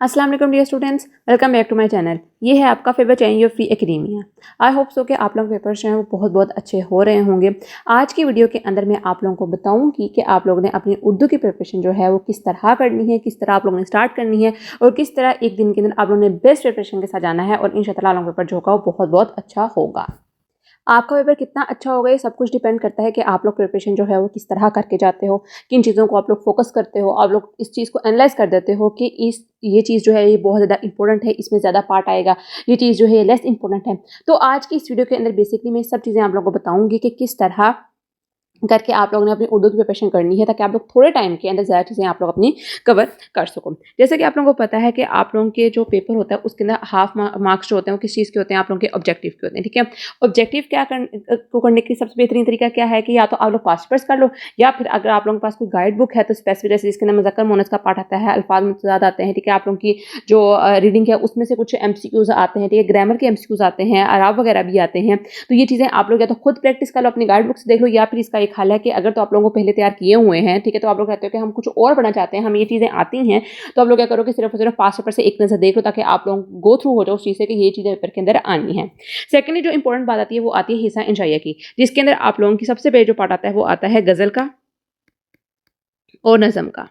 अस्सलाम वालेकुम dear students, welcome back to my channel. ये है आपका favourite channel your free academia. I hope so कि आप लोगों के पेपर्स जो हैं वो बहुत बहुत अच्छे हो रहे होंगे। आज की वीडियो के अंदर मैं आप लोगों को बताऊंगी कि आप लोगों ने अपनी उर्दू की प्रिपरेशन जो है वो किस तरह करनी है, किस तरह आप लोगों ने स्टार्ट करनी है और किस तरह एक दिन के अंदर आप लोगों ने बेस्ट प्रिपरेशन के साथ जाना है और इंशाअल्लाह आप लोगों का पेपर जो होगा वो बहुत बहुत अच्छा होगा। आपका पेपर कितना अच्छा होगा ये सब कुछ डिपेंड करता है कि आप लोग प्रिपरेशन जो है वो किस तरह करके जाते हो, किन चीज़ों को आप लोग फोकस करते हो, आप लोग इस चीज़ को एनालाइज कर देते हो कि इस ये चीज़ जो है ये बहुत ज़्यादा इंपॉर्टेंट है, इसमें ज़्यादा पार्ट आएगा, ये चीज़ जो है ये लेस इंपॉर्टेंट है। तो आज की इस वीडियो के अंदर बेसिकली मैं सब चीज़ें आप लोगों को बताऊंगी कि किस तरह करके आप लोगों ने अपनी उर्दू की प्रिपरेशन करनी है ताकि आप लोग थोड़े टाइम के अंदर ज़्यादा चीज़ें आप लोग अपनी कवर कर सको। जैसे कि आप लोगों को पता है कि आप लोगों के जो पेपर होता है उसके अंदर हाफ मार्क्स जो होते हैं वो किस चीज़ के होते हैं, आप लोगों के ऑब्जेक्टिव के होते हैं। ठीक है, ऑब्जेक्टिव को करने की सबसे बेहतरीन तरीका क्या है कि या तो आप लोग पास्ट पेपर्स कर लो, या फिर अगर आप लोगों के पास कोई गाइड बुक है तो स्पेसिफिक जैसे जिसके अंदर मुज़क्कर मुअन्नस का पार्ट आता है, अल्फाज मुतज़ाद आते हैं। ठीक है, आप लोगों की जो रीडिंग है उसमें से कुछ MCQs आते हैं। ठीक है, ग्रामर के MCQs आते हैं, अराब वगैरह भी आते हैं। तो ये चीज़ें आप लोग या तो खुद प्रैक्टिस कर लो, अपनी गाइड बुक से देख लो, या फिर इसका एक हल है कि अगर तो आप लोगों को पहले तैयार किए हुए हैं, ठीक है, तो आप लोग कहते हो कि हम कुछ और पढ़ना चाहते हैं, हम ये चीज़ें आती हैं, तो आप लोग क्या करो कि सिर्फ और सिर्फ पास पेपर से एक नजर देख लो ताकि आप लोग गो थ्रू हो जाओ उस चीज़ से कि ये चीज़ें पेपर के अंदर आनी है। सेकेंडली जो इंपॉर्टेंट बात आती है वो आती है हिस्सा इंशाइया की, जिसके अंदर आप लोगों की सबसे पहले जो पार्ट आता है वो आता है गज़ल का और नज़म का।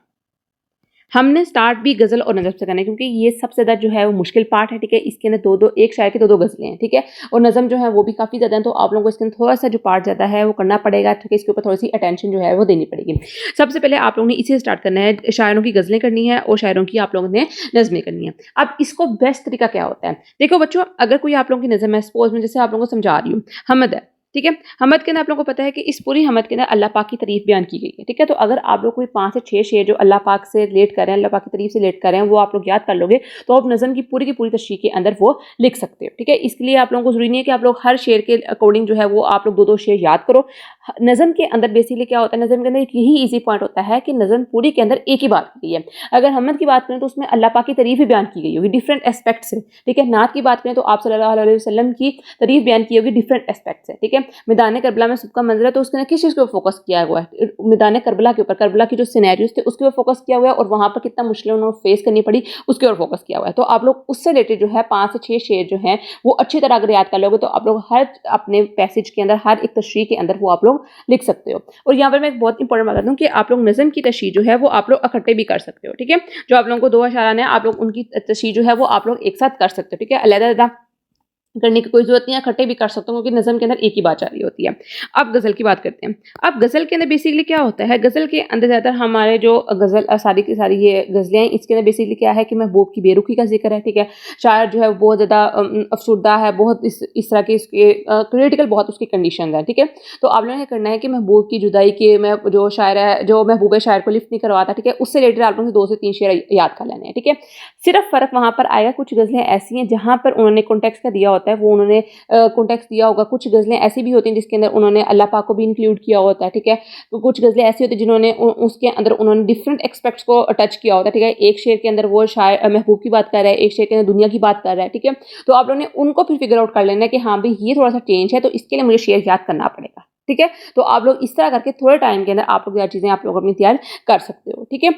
हमने स्टार्ट भी गज़ल और नज़म से करना है क्योंकि ये सबसे ज़्यादा जो है वो मुश्किल पार्ट है। ठीक है, इसके अंदर दो दो एक शायर की दो दो गज़लें हैं। ठीक है, और नज़म जो है वो भी काफ़ी ज़्यादा है, तो आप लोगों को इसके अंदर थोड़ा सा जो पार्ट ज़्यादा है वो करना पड़ेगा। ठीक है, इसके ऊपर थोड़ी सी अटेंशन जो है वो देनी पड़ेगी। सबसे पहले आप लोगों ने इसी से स्टार्ट करना है, शायरों की गज़लें करनी है और शायरों की आप लोगों ने नज़में करनी है। अब इसको बेस्ट तरीका क्या होता है, देखो बच्चों, अगर कोई आप लोगों की नज़म है, सपोज में जैसे आप लोगों को समझा रही हूँ, हमद है। ठीक है, हमद के अंदर आप लोगों को पता है कि इस पूरी हमद के अंदर अल्लाह पाक की तारीफ बयान की गई है। ठीक है, तो अगर आप लोग कोई 5 से 6 शेर जो अल्लाह पाक से रिलेट कर रहे हैं, अल्लाह पाक की तारीफ से रिलेट कर रहे हैं, वो आप लोग याद कर लोगे तो आप नज़म की पूरी तशरीह के अंदर वो लिख सकते हो। ठीक है, इसके लिए आप लोगों को जरूरी नहीं है कि आप लोग हर शेर के अकॉर्डिंग जो है वो आप लोग दो दो शेर याद करो। नज़म के अंदर बेसिकली क्या होता है, नज़म के अंदर एक यही ईजी पॉइंट होता है कि नज़म पूरी के अंदर एक ही बात की है। अगर हमद की बात करें तो उसमें अल्लाह पाक की तारीफ ही बयान की गई होगी डिफरेंट एस्पेक्ट से। ठीक है, नात की बात करें तो आप सल्लल्लाहु अलैहि वसल्लम की तारीफ बयान की होगी डिफरेंट एस्पेक्ट से। ठीक है, मैदान करबला में सबका मंजर है तो उसने किस चीज़ के ऊपर फोकस किया हुआ है, मैदान करबला के ऊपर, करबला की जो सिनेरियोस थे उसके ऊपर फोकस किया हुआ है और वहां पर कितना मुश्किल उन्होंने फेस करनी पड़ी उसके ऊपर फोकस किया हुआ है। तो आप लोग उससे रिलेटेड जो है 5 से 6 शेर जो हैं वो अच्छी तरह अगर याद कर लोगे तो आप लोग हर अपने पैसेज के अंदर, हर एक तशरीह के अंदर वो आप लोग लिख सकते हो। और यहाँ पर मैं एक बहुत इंपॉर्टेंट बात दूं कि आप लोग नज़म की तशरीह जो है वो आप लोग इकट्ठे भी कर सकते हो। ठीक है, जो आप लोगों को 2 अशारान है, आप लोग उनकी तशरीह जो है वो आप लोग एक साथ कर सकते हो। ठीक है, अलग-अलग करने की कोई जरूरत नहीं है, इकट्ठे भी कर सकते हो क्योंकि नज़म के अंदर एक ही बात जा रही होती है। अब गज़ल की बात करते हैं। अब गज़ल के अंदर बेसिकली क्या होता है, गज़ल के अंदर ज़्यादातर हमारे जो गज़ल सारी की सारी ये गज़लें हैं, इसके अंदर बेसिकली क्या है कि महबूब की बेरुखी का जिक्र है। ठीक है, शायर जो है वो बहुत ज़्यादा अफसुर्दा है, बहुत इस तरह की इसके क्रिटिकल बहुत उसकी कंडीशन है। ठीक है, तो आप लोगों ने करना है कि महबूब की जुदाई के में जो शायर है, जो महबूब शायर को लिफ्ट नहीं करवाता, ठीक है, उससे रिलेटेड आप लोगों से 2 से 3 शेर याद कर लेने हैं। ठीक है, सिर्फ फ़र्क वहाँ पर आएगा, कुछ गज़लें ऐसी हैं जहाँ पर उन्होंने कॉन्टेक्स्ट का दिया होता है, वो उन्होंने कॉन्टेक्स्ट दिया होगा। कुछ गज़लें ऐसी भी होती हैं जिसके अंदर उन्होंने अल्लाह पाक को भी इंक्लूड किया होता है। ठीक है, तो कुछ गज़लें ऐसी होती हैं जिन्होंने उसके अंदर उन्होंने डिफरेंट एक्सपेक्ट्स को टच किया होता है। ठीक है, एक शेर के अंदर वो शायर महबूब की बात कर रहा है, एक शेर के अंदर दुनिया की बात कर रहा है। ठीक है, तो आप लोगों ने उनको फिर फिगर आउट कर लेना है कि हाँ भाई ये थोड़ा सा चेंज है तो इसके लिए मुझे शेर याद करना पड़ेगा। ठीक है, तो आप लोग इस तरह करके थोड़े टाइम के अंदर आप लोग यह चीज़ें आप लोग अपनी तैयार कर सकते हो। ठीक है,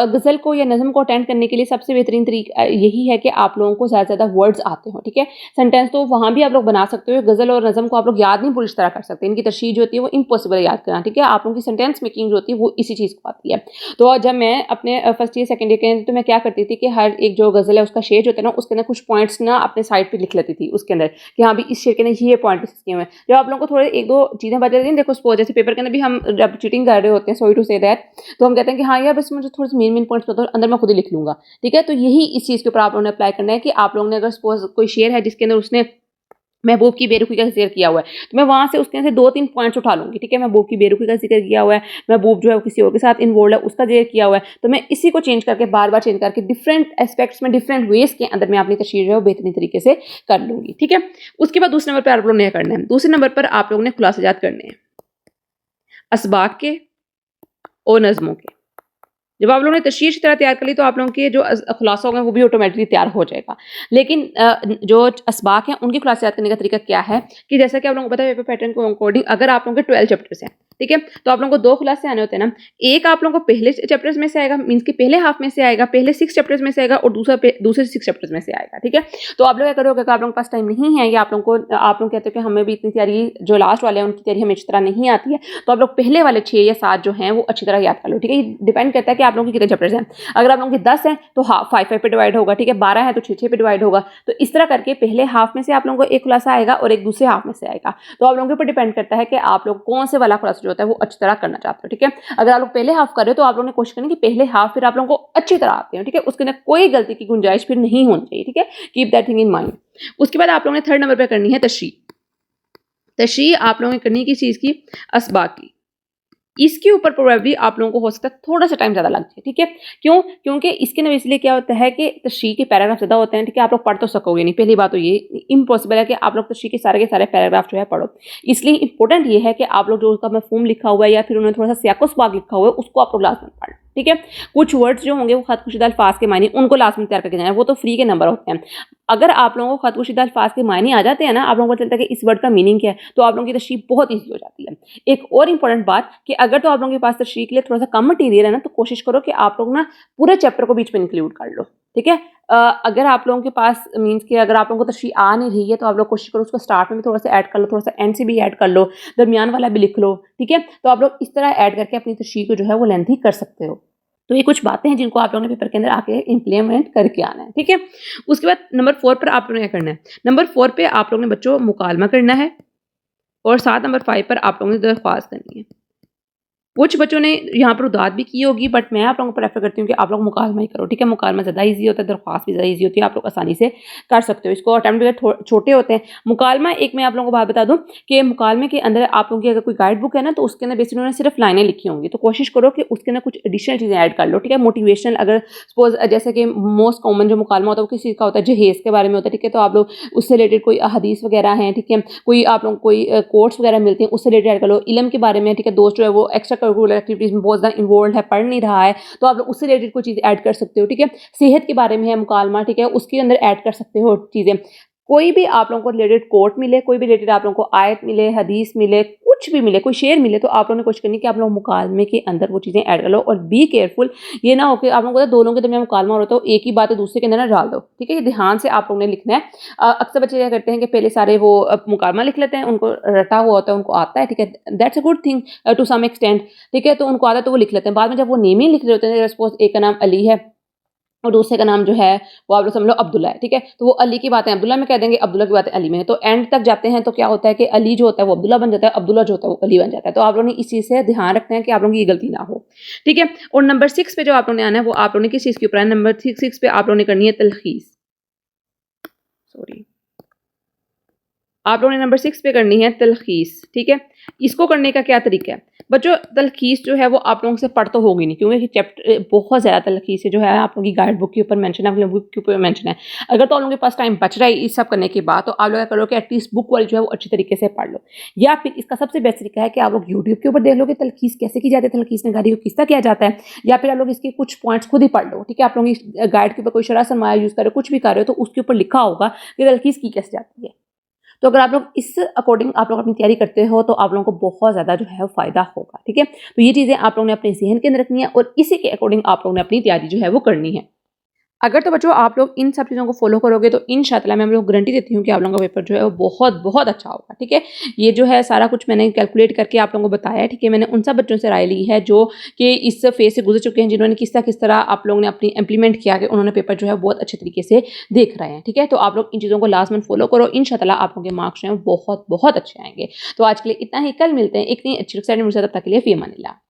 गज़ल को या नज़म को अटेंड करने के लिए सबसे बेहतरीन तरीका यही है कि आप लोगों को ज़्यादा से ज़्यादा वर्ड्स आते हो। ठीक है, सेंटेंस तो वहाँ भी आप लोग बना सकते हो, गज़ल और नज़म को आप लोग याद नहीं पूरी तरह कर सकते, इनकी तशरीह जो होती है वो इम्पॉसिबल है याद करना। ठीक है, आप लोगों की सेंटेंस मेकिंग जो होती है वो इसी चीज़ को आती है। तो जब मैं अपने फर्स्ट ईयर सेकंड ईयर के अंदर तो मैं क्या करती थी कि हर एक जो गज़ल है उसका शेर जो होता है ना उसके अंदर कुछ पॉइंट्स ना अपने साइड पर लिख लेती थी उसके अंदर कि हाँ भी इस शेर के अंदर ये पॉइंट किए हुए हैं। जब आप लोगों को थोड़े एक दो चीज़ें बता देती हैं, देखो सपोज जैसे पेपर के अंदर भी हम जब चीटिंग कर रहे होते हैं, सॉरी टू से दैट, तो हम कहते हैं कि हाँ यार बस मुझे थोड़े से मेन पॉइंट्स बताओ, अंदर मैं खुद ही लिख लूंगा। ठीक है, तो यही इस चीज़ के ऊपर आप लोगों ने अप्लाई करना है कि आप लोगों ने अगर सपोज कोई शेर है जिसके अंदर उसने महबूब की बेरुखी का जिक्र किया हुआ है तो मैं वहां से उसके अंदर 2-3 पॉइंट्स उठा लूंगी। ठीक है, महबूब की बेरुखी का जिक्र किया हुआ है, महबूब जो है किसी और के साथ इन्वॉल्व है उसका जिक्र किया हुआ है, तो मैं इसी को चेंज करके बार बार चेंज करके डिफरेंट एस्पेक्ट्स में डिफरेंट वेज के अंदर मैं अपनी तशरीह जो है बेहतरीन तरीके से कर लूंगी। ठीक है, उसके बाद दूसरे नंबर पर आप लोगों ने करना है, दूसरे नंबर पर आप लोगों ने खुलासाजात करने हैं असबाक के और नज़मों के। जब आप लोगों ने तशरीह की तरह तैयार कर ली तो आप लोगों के जो खुलासा होगा वो भी ऑटोमेटिकली तैयार हो जाएगा। लेकिन जो असबाक हैं उनकी खुलासा याद करने का तरीका क्या है कि जैसा कि आप लोगों को पता है पेपर पैटर्न को अकॉर्डिंग अगर आप लोगों के 12 चैप्टर्स हैं, ठीक है। तो आप लोगों को 2 खुलासे आने होते हैं ना, एक आप लोगों को पहले चैप्टर्स में से आएगा, मीन्स कि पहले हाफ में से आएगा, पहले 6 चैप्टर्स में से आएगा और दूसरे 6 चैप्टर्स में से आएगा, ठीक है। तो आप लोग क्या करोगे, अगर आप लोगों के पास टाइम नहीं है या आप लोग कहते हो कि हमें भी इतनी तैयारी, जो लास्ट वाले हैं उनकी तैयारी हमें अच्छी तरह नहीं आती है, तो आप लोग पहले वाले 6 या 7 जो हैं वो अच्छी तरह याद कर लो, ठीक है। ये डिपेंड करता है कि आप लोगों के कितने चैप्टर्स हैं। अगर आप लोगों के 10 हैं तो हाफ 5 पे डिवाइड होगा, ठीक है। 12 है तो 6 पे डिवाइड होगा। तो इस तरह करके पहले हाफ में से आप लोगों को एक खुलासा आएगा और एक दूसरे हाफ में से आएगा। तो आप लोगों के ऊपर डिपेंड करता है कि आप लोग कौन से वाला खुलासा जो होता है वो अच्छी तरह करना चाहते हो, ठीक है। अगर आप लोग पहले हाफ कर रहे हो तो आप लोगों ने कोशिश करनी कि पहले हाफ फिर आप लोगों को अच्छी तरह आते हैं, ठीक है। उसके अंदर कोई गलती की गुंजाइश फिर नहीं होनी चाहिए, ठीक है। Keep that thing in mind. उसके बाद आप लोगों ने 3rd नंबर पे करनी है तशरीह। तशरीह आप लोगों ने करनी है किस चीज़ की, असबाक की। इसके ऊपर प्रोबेबली आप लोगों को हो सकता है थोड़ा सा टाइम ज़्यादा लग जाए, ठीक है। क्यों? क्योंकि इसके अंदर इसलिए क्या होता है कि तशरीह के पैराग्राफ ज़्यादा होते हैं, ठीक है। आप लोग पढ़ तो सकोगे नहीं, पहली बात तो ये इम्पॉसिबल है कि आप लोग तशरीह के सारे पैराग्राफ जो है पढ़ो। इसलिए इंपॉर्टेंट ये है कि आप लोग जो उसका मफ़हूम लिखा हुआ है या फिर उन्होंने थोड़ा सा सियाक़ो-सबाक़ लिखा हुआ है उसको आप लोग लाज़िमन पढ़ लो, ठीक है। कुछ वर्ड्स जो होंगे वो ख़त-कुशीदा अल्फाज के मायने उनको लाज़िमन तैयार करके जाना है, वो तो फ्री के नंबर होते हैं। अगर आप लोगों को ख़त-कुशीदा अल्फाज के मायने आ जाते हैं ना, आप लोगों को पता चलता है कि इस वर्ड का मीनिंग क्या है, तो आप लोगों की तशरीह बहुत ईज़ी हो जाती है। एक और इंपॉर्टेंट बात कि अगर तो आप लोगों के पास तशरीह के लिए थोड़ा सा कम मटीरियल है ना, तो कोशिश करो कि आप लोग ना पूरे चैप्टर को बीच में इंक्लूड कर लो, ठीक है। अगर आप लोगों के पास मीन्स कि अगर आप लोगों को तशरीह आ नहीं रही है तो आप लोग कोशिश करो उसको स्टार्ट में भी थोड़ा सा ऐड कर लो, थोड़ा सा एंड से भी ऐड कर लो, दरमियान वाला भी लिख लो, ठीक है। तो आप लोग इस तरह ऐड करके अपनी तशरीह को जो है वो लेंथी कर सकते हो। तो ये कुछ बातें हैं जिनको आप लोगों ने पेपर के अंदर आके इम्प्लीमेंट करके आना है, ठीक है। उसके बाद नंबर 4 पर आप लोगों ने क्या करना है, नंबर 4 पे आप लोगों ने बच्चों मुकालमा करना है और साथ नंबर 5 पर आप लोगों ने दरख्वास्त करनी है। कुछ बच्चों ने यहाँ पर उदात भी की होगी, बट मैं आप लोगों को प्रेफर करती हूँ कि आप लोग मुकालमा ही करो, ठीक है। मुकालमा ज़्यादा ईजी होता है, दरख्वास्त भी ज़्यादा ईजी होती है, आप लोग आसानी से कर सकते हो इसको। अटैम्प्ट वगैरह छोटे होते हैं। मुकालमा एक मैं आप लोगों को बात बता दूँ कि मुकालमे के अंदर आप लोगों की अगर कोई गाइड बुक है ना, तो उसके अंदर बेसिकली उन्होंने सिर्फ लाइनें लिखी होंगी, तो कोशिश करो कि उसके अंदर कुछ एडिशनल चीज़ें ऐड कर लो, ठीक है। मोटिवेशनल, अगर सपोज जैसे कि मोस्ट कॉमन जो मुकालमा होता है वो किस चीज़ का होता है, जहेज़ के बारे में होता है, ठीक है। तो आप लोग उससे रिलेटेड कोई हदीस वगैरह हैं, ठीक है, कोई आप लोग कोई कोट्स वगैरह मिलते हैं उससे रिलेटेड ऐड कर लो। इल्म के बारे में, ठीक है, दोस्त जो है वो एक्स्ट्रा करिकुलर एक्टिविटीज़ में बहुत ज़्यादा इन्वॉल्व है, पढ़ नहीं रहा है, तो आप लोग उससे रिलेटेड कोई चीज़ ऐड कर सकते हो, ठीक है। सेहत के बारे में है मुकालमा, ठीक है, उसके अंदर ऐड कर सकते हो चीज़ें। कोई भी आप लोगों को रिलेटेड कोट मिले, कोई भी रिलेटेड आप लोगों को आयत मिले, हदीस मिले, कुछ भी मिले, कोई शेर मिले, तो आप लोगों ने कोशिश करनी कि आप लोग मुकालमे के अंदर वो चीज़ें ऐड कर लो। और बी केयरफुल, ये ना हो कि आप लोगों को दो लोगों के दरमियान मुकालमा हो रहा हो तो एक ही बात है दूसरे के अंदर ना डाल दो, ठीक है। ये ध्यान से आप लोगों ने लिखना है। अक्सर बच्चे क्या करते हैं कि पहले सारे वो मुकालमा लिख लेते हैं, उनको रटा हुआ होता है, उनको आता है, ठीक है, that's a good thing to some extent, ठीक है। तो उनको आता है तो वो लिख लेते हैं। बाद में जब वो नेम ही लिख रहे होते हैं, सपोज एक का नाम अली है और दूसरे का नाम जो है वो आप लोग समझ लो अब्दुल्ला है, ठीक है। तो वो अली की बातें अब्दुल्ला में कह देंगे, अब्दुल्ला की बातें अली में है। तो एंड तक जाते हैं तो क्या होता है कि अली जो होता है वो अब्दुल्ला बन जाता है, अब्दुल्ला जो होता है वो अली बन जाता है। तो आप लोगों ने इस चीज़ से ध्यान रखना है कि आप लोगों की ये गलती ना हो, ठीक है। और नंबर 6 पे जो आप लोगों ने आना है वो आप लोगों ने किस चीज़ के ऊपर है, नंबर 6 पे आप लोगों ने करनी है तलखीस। सॉरी, आप लोगों ने नंबर 6 पे करनी है तलखीस, ठीक है। इसको करने का क्या तरीका है बच्चों, तलखीस जो है वो आप लोगों से पढ़ तो होगी नहीं, क्योंकि चैप्टर बहुत ज़्यादा तलखीस है जो है आप लोगों की गाइड बुक के ऊपर मेंशन है, आप लोगों बुक के ऊपर मेंशन है। अगर तो आप लोगों के पास टाइम बच रहा है इस सब करने के बाद, तो आप लोग क्या करो कि एटलीस्ट बुक वाली जो है वो अच्छी तरीके से पढ़ लो। या फिर इसका सबसे बेस्ट तरीका है कि आप लोग यूट्यूब के ऊपर देख लो कि तलखीस कैसे की जाती है, तलखीस निगारी को किस तरह किया जाता है। या फिर आप लोग इसके कुछ पॉइंट्स खुद ही पढ़ लो, ठीक है। आप लोग इस गाइड के ऊपर कोई शरह सरमाया यूज़ कर रहे हो, कुछ भी कर रहे हो, तो उसके ऊपर लिखा होगा कि तलखीस की कैसे जाती है। तो अगर आप लोग इस अकॉर्डिंग आप लोग अपनी तैयारी करते हो तो आप लोगों को बहुत ज़्यादा जो है वो फ़ायदा होगा, ठीक है। तो ये चीज़ें आप लोगों ने अपने ज़हन के अंदर रखनी है और इसी के अकॉर्डिंग आप लोगों ने अपनी तैयारी जो है वो करनी है। अगर तो बच्चों आप लोग इन सब चीज़ों को फॉलो करोगे तो इंशाअल्लाह मैं आप लोगों को गारंटी देती हूँ कि आप लोगों का पेपर जो है वो बहुत बहुत अच्छा होगा, ठीक है। ये जो है सारा कुछ मैंने कैलकुलेट करके आप लोगों को बताया है, ठीक है। मैंने उन सब बच्चों से राय ली है जो कि इस फेज़ से गुजर चुके हैं, जिन्होंने किस तरह आप लोगों ने अपनी इम्प्लीमेंट किया कि उन्होंने पेपर जो है बहुत अच्छे तरीके से देख रहे हैं, ठीक है। तो आप लोग इन चीज़ों को लाजमन फॉलो करो, इंशाअल्लाह आप लोगों के मार्क्स जो हैं बहुत बहुत अच्छे आएंगे। तो आज के लिए इतना ही, कल मिलते हैं एक नई अच्छी एक्साइटमेंट के साथ, तब तक के लिए फ़ी अमानिल्लाह।